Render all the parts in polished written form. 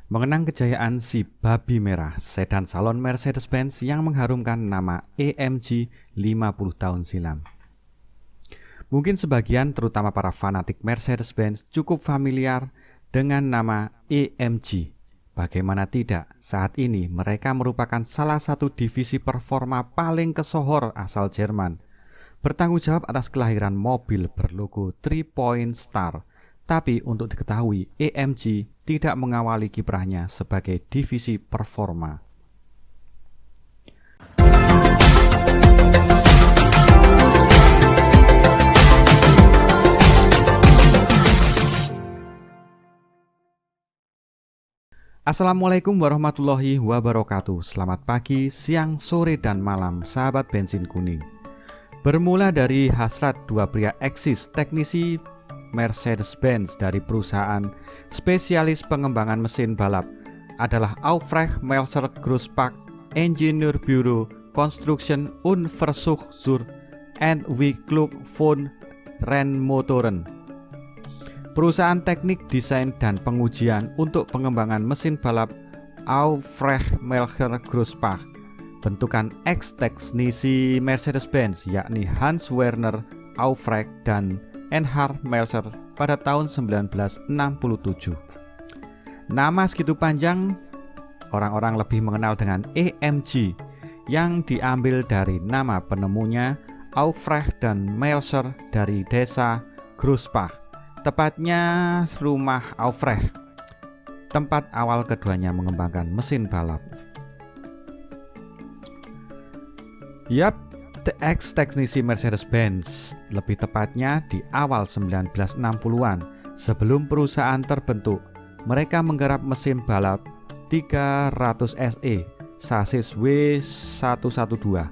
Mengenang kejayaan si babi merah, sedan salon Mercedes-Benz yang mengharumkan nama AMG 50 tahun silam. Mungkin sebagian, terutama para fanatik Mercedes-Benz, cukup familiar dengan nama AMG. Bagaimana tidak, saat ini mereka merupakan salah satu divisi performa paling kesohor asal Jerman. Bertanggung jawab atas kelahiran mobil berlogo 3-point star. Tapi untuk diketahui, AMG tidak mengawali kiprahnya sebagai divisi performa. Assalamualaikum warahmatullahi wabarakatuh. Selamat pagi, siang, sore, dan malam, sahabat bensin kuning. Bermula dari hasrat dua pria eksis teknisi Mercedes-Benz dari perusahaan spesialis pengembangan mesin balap adalah Aufrecht Melzer Grossbach Ingenieurbüro Construction und Versuch zur Entwicklung von Rennmotoren. Perusahaan teknik desain dan pengujian untuk pengembangan mesin balap Aufrecht Melzer Grossbach, bentukan ex-teknisi Mercedes-Benz yakni Hans Werner Aufrecht dan Enhard Melzer pada tahun 1967. Nama segitu panjang, orang-orang lebih mengenal dengan AMG yang diambil dari nama penemunya Aufrecht dan Melzer dari desa Grossbach, tepatnya rumah Aufrecht, tempat awal keduanya mengembangkan mesin balap. Ex-teknisi Mercedes-Benz, lebih tepatnya di awal 1960-an, sebelum perusahaan terbentuk, mereka menggarap mesin balap 300 SE, sasis W112,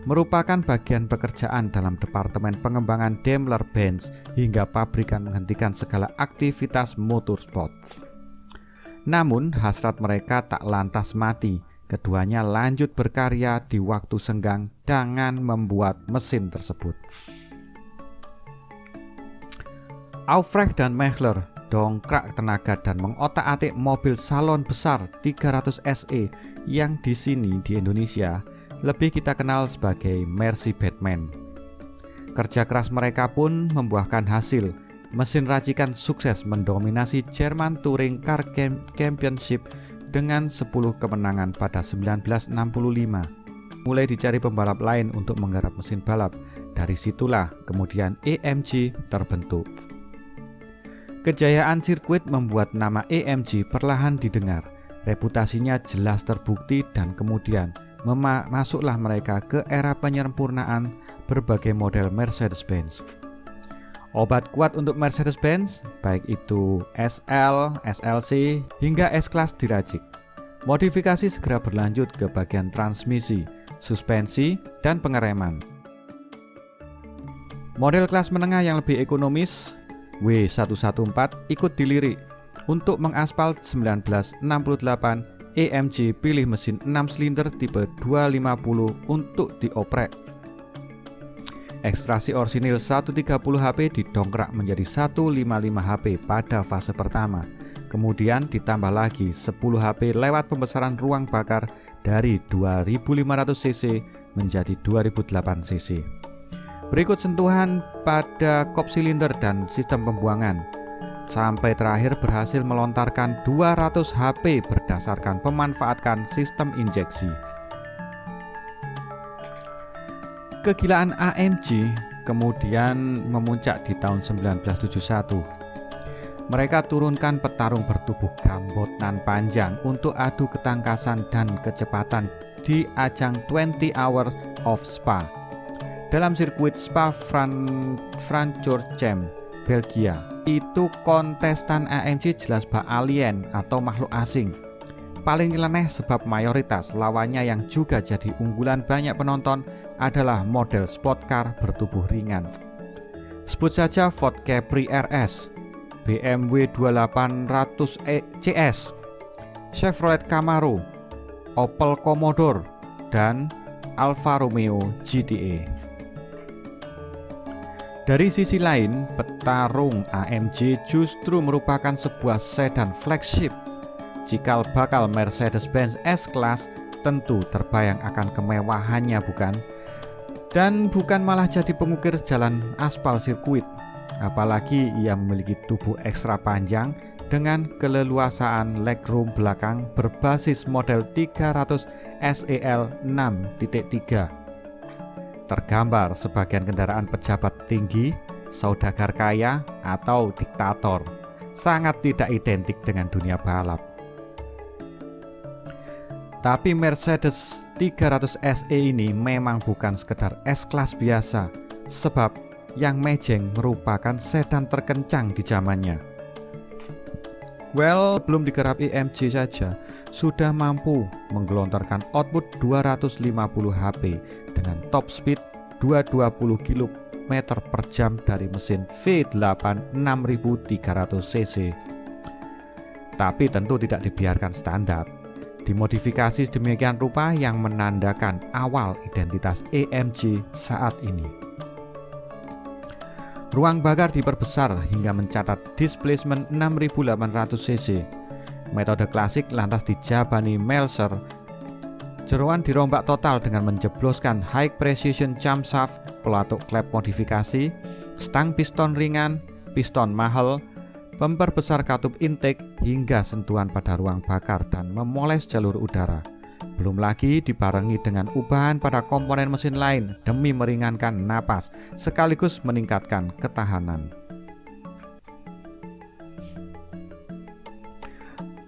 merupakan bagian pekerjaan dalam departemen pengembangan Daimler-Benz hingga pabrikan menghentikan segala aktivitas motorsport. Namun, hasrat mereka tak lantas mati. Keduanya lanjut berkarya di waktu senggang dengan membuat mesin tersebut. Aufrecht dan Melzer dongkrak tenaga dan mengotak-atik mobil salon besar 300 SE yang di sini di Indonesia lebih kita kenal sebagai Mercy Batman. Kerja keras mereka pun membuahkan hasil. Mesin racikan sukses mendominasi German Touring Car Championship dengan 10 kemenangan pada 1965. Mulai dicari pembalap lain untuk menggarap mesin balap. Dari situlah kemudian AMG terbentuk. Kejayaan sirkuit membuat nama AMG perlahan didengar. Reputasinya jelas terbukti dan kemudian masuklah mereka ke era penyempurnaan berbagai model Mercedes-Benz. Obat kuat untuk Mercedes-Benz, baik itu SL, SLC, hingga S-Class diracik. Modifikasi segera berlanjut ke bagian transmisi, suspensi, dan pengereman. Model kelas menengah yang lebih ekonomis, W114, ikut dilirik. Untuk mengaspal 1968, AMG pilih mesin 6 silinder tipe 250 untuk dioprek. Ekstraksi orsinil 130 HP didongkrak menjadi 155 HP pada fase pertama. Kemudian ditambah lagi 10 HP lewat pembesaran ruang bakar dari 2500 cc menjadi 2008 cc. Berikut sentuhan pada kop silinder dan sistem pembuangan. Sampai terakhir berhasil melontarkan 200 HP berdasarkan pemanfaatkan sistem injeksi. Kegilaan AMG kemudian memuncak di tahun 1971. Mereka turunkan petarung bertubuh gambotan panjang untuk adu ketangkasan dan kecepatan di ajang 20 Hours of Spa dalam sirkuit Spa-Francorchamps, Belgia. Itu kontestan AMG jelas bak alien atau makhluk asing. Paling nyeleneh sebab mayoritas lawannya yang juga jadi unggulan banyak penonton adalah model sport car bertubuh ringan. Sebut saja Ford Capri RS, BMW 2800 CS, Chevrolet Camaro, Opel Commodore, dan Alfa Romeo GTA. Dari sisi lain, petarung AMG justru merupakan sebuah sedan flagship. cikal bakal Mercedes-Benz S-Class, tentu terbayang akan kemewahannya, bukan? Dan bukan malah jadi pengukir jalan aspal sirkuit. Apalagi ia memiliki tubuh ekstra panjang dengan keleluasaan legroom belakang berbasis model 300 SEL 6.3. Tergambar sebagian kendaraan pejabat tinggi, saudagar kaya, atau diktator. Sangat tidak identik dengan dunia balap. Tapi Mercedes 300 SE ini memang bukan sekedar S-Class biasa, sebab yang mejeng merupakan sedan terkencang di zamannya. Well, belum digarap AMG saja, sudah mampu menggelontorkan output 250 HP dengan top speed 220 km per jam dari mesin V8 6300 cc. Tapi tentu tidak dibiarkan standar. Dimodifikasi sedemikian rupa yang menandakan awal identitas AMG saat ini. Ruang bakar diperbesar hingga mencatat displacement 6800 cc. Metode klasik lantas dijabani Melzer. Jeroan dirombak total dengan menjebloskan high precision camshaft, pelatuk klep modifikasi, stang piston ringan, piston mahal, memperbesar katup intake hingga sentuhan pada ruang bakar dan memoles jalur udara. Belum lagi dibarengi dengan ubahan pada komponen mesin lain demi meringankan napas sekaligus meningkatkan ketahanan.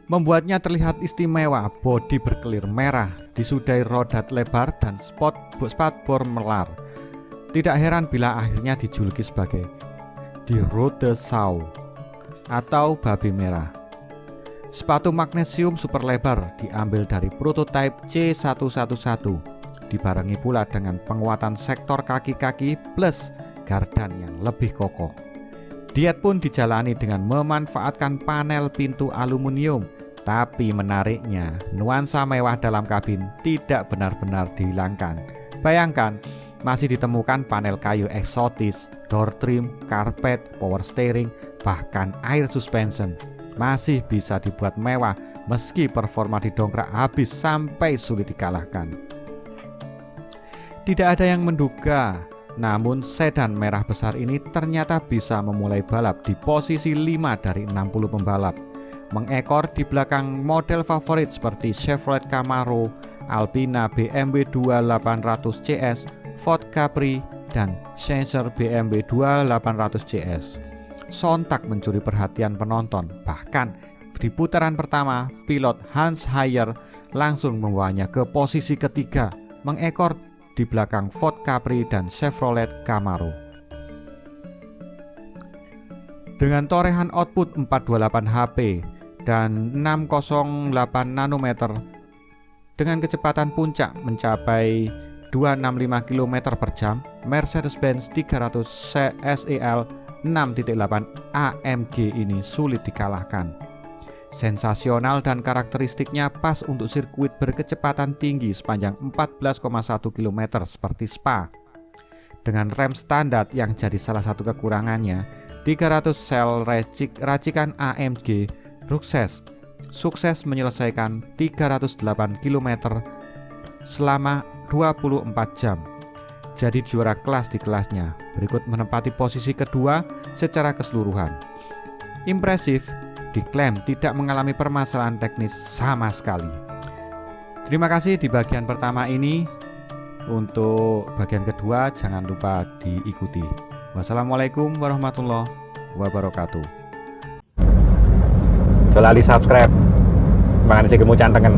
Membuatnya terlihat istimewa, bodi berkelir merah, disudai roda lebar dan spatbor melar. Tidak heran bila akhirnya dijuluki sebagai Die Rote Sau atau babi merah. Sepatu magnesium super lebar diambil dari prototipe C111, dibarengi pula dengan penguatan sektor kaki-kaki plus gardan yang lebih kokoh. Diet pun dijalani dengan memanfaatkan panel pintu aluminium, tapi menariknya nuansa mewah dalam kabin tidak benar-benar dihilangkan. Bayangkan, masih ditemukan panel kayu eksotis, door trim, karpet, power steering, bahkan air suspension. Masih bisa dibuat mewah meski performa didongkrak habis sampai sulit dikalahkan. Tidak ada yang menduga, namun sedan merah besar ini ternyata bisa memulai balap di posisi 5 dari 60 pembalap. Mengekor di belakang model favorit seperti Chevrolet Camaro, Alpina BMW 2800 CS, Ford Capri, dan Sensor BMW 2800 CS. Sontak mencuri perhatian penonton. Bahkan di putaran pertama, pilot Hans Hayer langsung membawanya ke posisi ketiga, mengekor di belakang Ford Capri dan Chevrolet Camaro. Dengan torehan output 428 HP dan 608 nanometer, dengan kecepatan puncak mencapai 265 km per jam, Mercedes-Benz 300 SEL 6.8 AMG ini sulit dikalahkan. Sensasional dan karakteristiknya pas untuk sirkuit berkecepatan tinggi sepanjang 14,1 km seperti Spa. Dengan rem standar yang jadi salah satu kekurangannya, 300 sel racikan AMG sukses menyelesaikan 308 km selama 24 jam. Jadi juara kelas di kelasnya, berikut menempati posisi kedua secara keseluruhan. Impresif, diklaim tidak mengalami permasalahan teknis sama sekali. Terima kasih di bagian pertama ini. Untuk bagian kedua jangan lupa diikuti. Wassalamualaikum warahmatullahi wabarakatuh. Jolali subscribe. Mangan sing kemu cantengen.